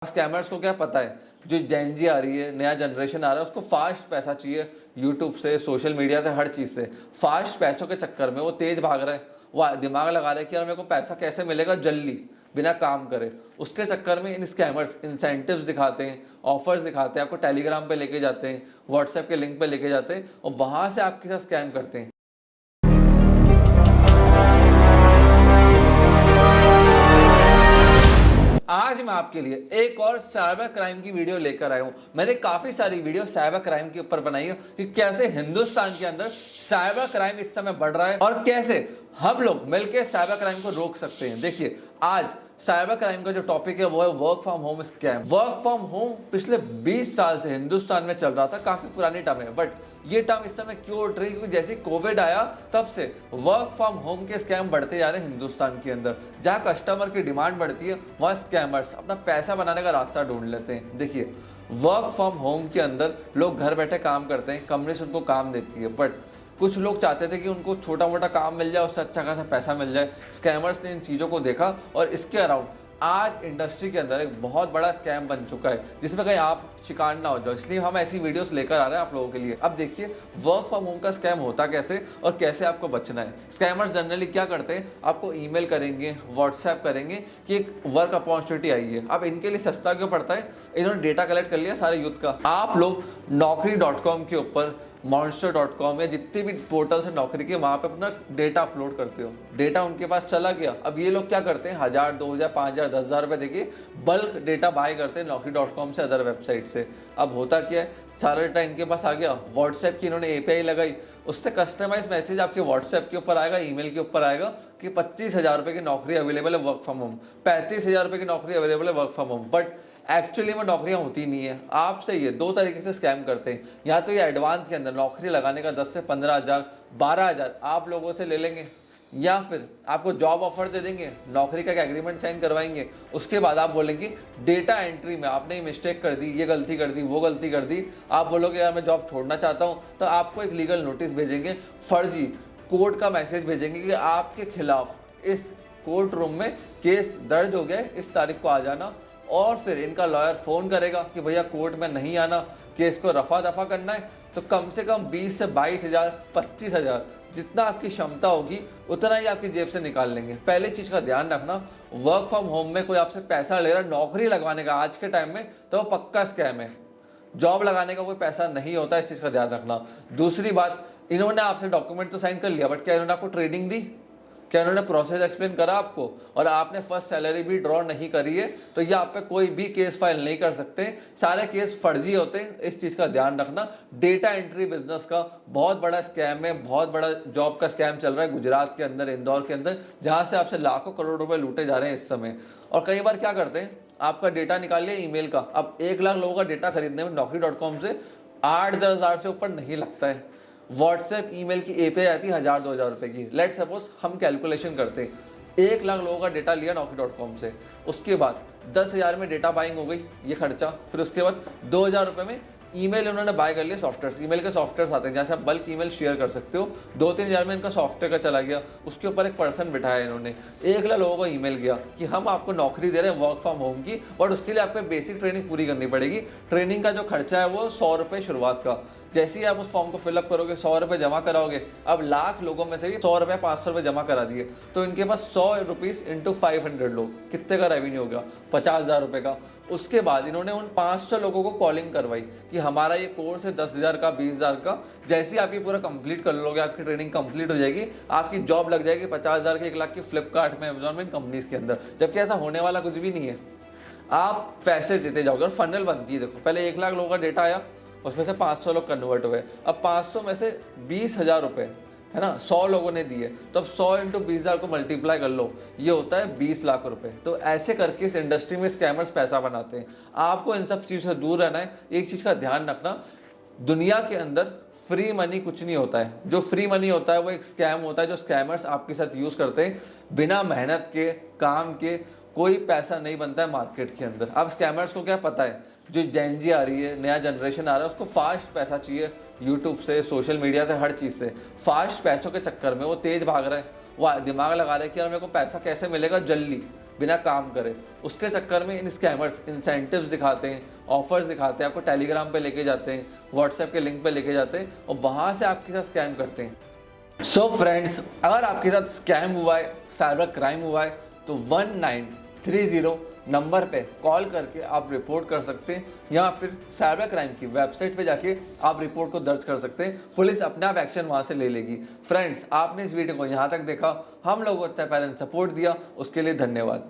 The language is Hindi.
स्कैमर्स को क्या पता है, जो जेनजी आ रही है, नया जनरेशन आ रहा है, उसको फास्ट पैसा चाहिए। यूट्यूब से, सोशल मीडिया से, हर चीज़ से फास्ट पैसों के चक्कर में वो तेज भाग रहा है। वो दिमाग लगा रहा है कि यार मेरे को पैसा कैसे मिलेगा जल्दी, बिना काम करे। उसके चक्कर में इन स्कैमर्स इंसेंटिव्स दिखाते हैं, ऑफर्स दिखाते हैं, आपको टेलीग्राम पे लेके जाते हैं, व्हाट्सएप के लिंक पे लेके जाते हैं और वहाँ से आपके साथ स्कैम करते हैं। आज मैं आपके लिए एक और साइबर क्राइम की वीडियो लेकर आया हूं। मैंने काफी सारी वीडियो साइबर क्राइम के ऊपर बनाई है कि कैसे हिंदुस्तान के अंदर साइबर क्राइम इस समय बढ़ रहा है और कैसे हम लोग मिलकर साइबर क्राइम को रोक सकते हैं। देखिए, आज साइबर क्राइम का जो टॉपिक है वो है work from home scam. Work from home पिछले 20 साल से हिंदुस्तान में चल रहा था, काफी पुरानी टर्म है, बट ये टर्म इस समय क्यों उठ रही है? क्योंकि जैसे कोविड आया तब से वर्क फ्रॉम होम के स्कैम बढ़ते जा रहे हैं हिंदुस्तान के अंदर। जहाँ कस्टमर की डिमांड बढ़ती है वहाँ स्कैमर्स अपना पैसा बनाने का रास्ता ढूंढ लेते हैं। देखिए, वर्क फ्रॉम होम के अंदर लोग घर बैठे काम करते हैं, कंपनी से उनको काम देती है, बट कुछ लोग चाहते थे कि उनको छोटा मोटा काम मिल जाए, उससे अच्छा खासा पैसा मिल जाए। स्कैमर्स ने इन चीज़ों को देखा और इसके अराउंड आज इंडस्ट्री के अंदर एक बहुत बड़ा स्कैम बन चुका है, जिसमें कहीं आप शिकार ना हो जाओ, इसलिए हम ऐसी वीडियोस लेकर आ रहे हैं आप लोगों के लिए। अब देखिए, वर्क फ्रॉम होम का स्कैम होता कैसे और कैसे आपको बचना है। स्कैमर्स जनरली क्या करते हैं, आपको ईमेल करेंगे, व्हाट्सएप करेंगे कि एक वर्क अपॉर्चुनिटी आई है। अब इनके लिए सस्ता क्यों पड़ता है? इन्होंने डेटा कलेक्ट कर लिया सारे यूथ का। आप लोग naukri.com के ऊपर, monster.com या जितने भी पोर्टल से नौकरी के, वहां पे अपना डेटा अपलोड करते हो। डेटा उनके पास चला गया। अब ये लोग क्या करते हैं, 1000, 2000, 5000, 10,000 रुपए देखिए बल्क डेटा बाय करते हैं naukri.com से, अदर वेबसाइट से। अब होता क्या है, सारा डेटा इनके पास आ गया। व्हाट्सएप की इन्होंने एपीआई लगाई, उससे कस्टमाइज मैसेज आपके व्हाट्सएप के ऊपर आएगा, ईमेल के ऊपर आएगा कि 25,000 रुपए की नौकरी अवेलेबल है वर्क फ्रॉम होम, 35,000 रुपए की नौकरी अवेलेबल है work from home. But actually में नौकरियां होती नहीं है। आपसे ये दो तरीके से स्कैम करते हैं। या तो ये एडवांस के अंदर नौकरी लगाने का 10 से 15,000, 12,000 आप लोगों से ले लेंगे, या फिर आपको जॉब ऑफर दे देंगे, नौकरी का एग्रीमेंट साइन करवाएंगे। उसके बाद आप बोलेंगे डेटा एंट्री में आपने ये मिस्टेक कर दी, ये गलती कर दी, वो गलती कर दी। आप बोलोगे यार मैं जॉब छोड़ना चाहता हूँ, तो आपको एक लीगल नोटिस भेजेंगे, फर्जी कोर्ट का मैसेज भेजेंगे कि आपके खिलाफ इस कोर्ट रूम में केस दर्ज हो गया, इस तारीख को आ जाना। और फिर इनका लॉयर फ़ोन करेगा कि भैया कोर्ट में नहीं आना, केस को रफा दफा करना है। तो कम से कम 20 से 22,000, 25,000 जितना आपकी क्षमता होगी उतना ही आपकी जेब से निकाल लेंगे। पहले चीज़ का ध्यान रखना, वर्क फ्रॉम होम में कोई आपसे पैसा ले रहा है नौकरी लगवाने का आज के टाइम में, तो वो पक्का स्कैम है। जॉब लगाने का कोई पैसा नहीं होता, इस चीज़ का ध्यान रखना। दूसरी बात, इन्होंने आपसे डॉक्यूमेंट तो साइन कर लिया, बट क्या इन्होंने आपको ट्रेनिंग दी? क्या उन्होंने प्रोसेस एक्सप्लेन करा आपको? और आपने फर्स्ट सैलरी भी ड्रॉ नहीं करी है, तो ये आप पे कोई भी केस फाइल नहीं कर सकते। सारे केस फर्जी होते हैं, इस चीज़ का ध्यान रखना। डेटा एंट्री बिजनेस का बहुत बड़ा स्कैम है, बहुत बड़ा जॉब का स्कैम चल रहा है गुजरात के अंदर, इंदौर के अंदर, जहाँ से आपसे लाखों करोड़ रुपए लूटे जा रहे हैं इस समय। और कई बार क्या करते हैं, आपका डेटा निकाल लिया ईमेल का। अब 1 लाख लोगों का डेटा खरीदने में naukri.com से 8-10 हज़ार से ऊपर नहीं लगता है। व्हाट्सएप ईमेल की एपीआई आती है 1,000-2,000 रुपए की। लेट सपोज हम कैलकुलेशन करते हैं, 1 लाख लोगों का डेटा लिया naukri.com से, उसके बाद 10,000 में डेटा बाइंग हो गई, ये खर्चा। फिर उसके बाद 2,000 रुपये में ईमेल उन्होंने बाय कर लिया सॉफ्टवेयर। ईमेल के सॉफ्टवेयर आते हैं जहाँ से आप बल्क ईमेल शेयर कर सकते हो। 2-3 हज़ार में इनका सॉफ्टवेयर का चला गया, उसके ऊपर एक पर्सन बिठाया इन्होंने। 1 लाख लोगों को ईमेल गया कि हम आपको नौकरी दे रहे हैं वर्क फ्रॉम होम की, बट उसके लिए आपको बेसिक ट्रेनिंग पूरी करनी पड़ेगी। ट्रेनिंग का जो खर्चा है वो 100 रुपये शुरुआत का। जैसे ही आप उस फॉर्म को फिलअप करोगे, 100 रुपये जमा कराओगे। अब लाख लोगों में से भी 100 रुपये, 500 रुपये जमा करा दिए, तो इनके पास 100 रुपीज़ इंटू 500 लोग, कितने का रेवेन्यू होगा? 50,000 रुपये का। उसके बाद इन्होंने उन 500 लोगों को कॉलिंग करवाई कि हमारा ये कोर्स है 10,000 का, 20,000 का। जैसे ही आप ये पूरा कंप्लीट कर लोगे, आपकी ट्रेनिंग कंप्लीट हो जाएगी, आपकी जॉब लग जाएगी 50,000 की, 1 लाख की फ्लिपकार्ट में, अमेजॉन में, कंपनीज के अंदर। जबकि ऐसा होने वाला कुछ भी नहीं है। आप पैसे देते जाओगे और फनल बनती है। देखो, पहले 1 लाख लोगों का डेटा आया, उसमें से 500 लोग कन्वर्ट हुए। अब 500 में से 20,000 रुपये है ना, 100 लोगों ने दिए, तो अब 100 इंटू 20,000 को मल्टीप्लाई कर लो, ये होता है 20 लाख रुपए। तो ऐसे करके इस इंडस्ट्री में स्कैमर्स पैसा बनाते हैं। आपको इन सब चीज़ों से दूर रहना है। एक चीज़ का ध्यान रखना, दुनिया के अंदर फ्री मनी कुछ नहीं होता है। जो फ्री मनी होता है वो एक स्कैम होता है, जो स्कैमर्स आपके साथ यूज़ करते हैं। बिना मेहनत के, काम के कोई पैसा नहीं बनता है मार्केट के अंदर। अब स्कैमर्स को क्या पता है, जो जेनजी आ रही है, नया जनरेशन आ रहा है, उसको फास्ट पैसा चाहिए। यूट्यूब से, सोशल मीडिया से, हर चीज़ से फास्ट पैसों के चक्कर में वो तेज भाग रहा है। वो दिमाग लगा रहा है कि यार मेरे को पैसा कैसे मिलेगा जल्दी, बिना काम करे। उसके चक्कर में इन स्कैमर्स इंसेंटिव्स दिखाते हैं, ऑफर्स दिखाते हैं, आपको टेलीग्राम पे लेके जाते हैं, व्हाट्सएप के लिंक पे लेके जाते हैं और वहाँ से आपके साथ स्कैम करते हैं। सो फ्रेंड्स, अगर आपके साथ स्कैम हुआ है, साइबर क्राइम हुआ है, तो 1930 नंबर पे कॉल करके आप रिपोर्ट कर सकते हैं, या फिर साइबर क्राइम की वेबसाइट पे जाके आप रिपोर्ट को दर्ज कर सकते हैं। पुलिस अपने आप एक्शन वहां से ले लेगी। फ्रेंड्स, आपने इस वीडियो को यहाँ तक देखा, हम लोगों को इतना पैरेंट सपोर्ट दिया, उसके लिए धन्यवाद।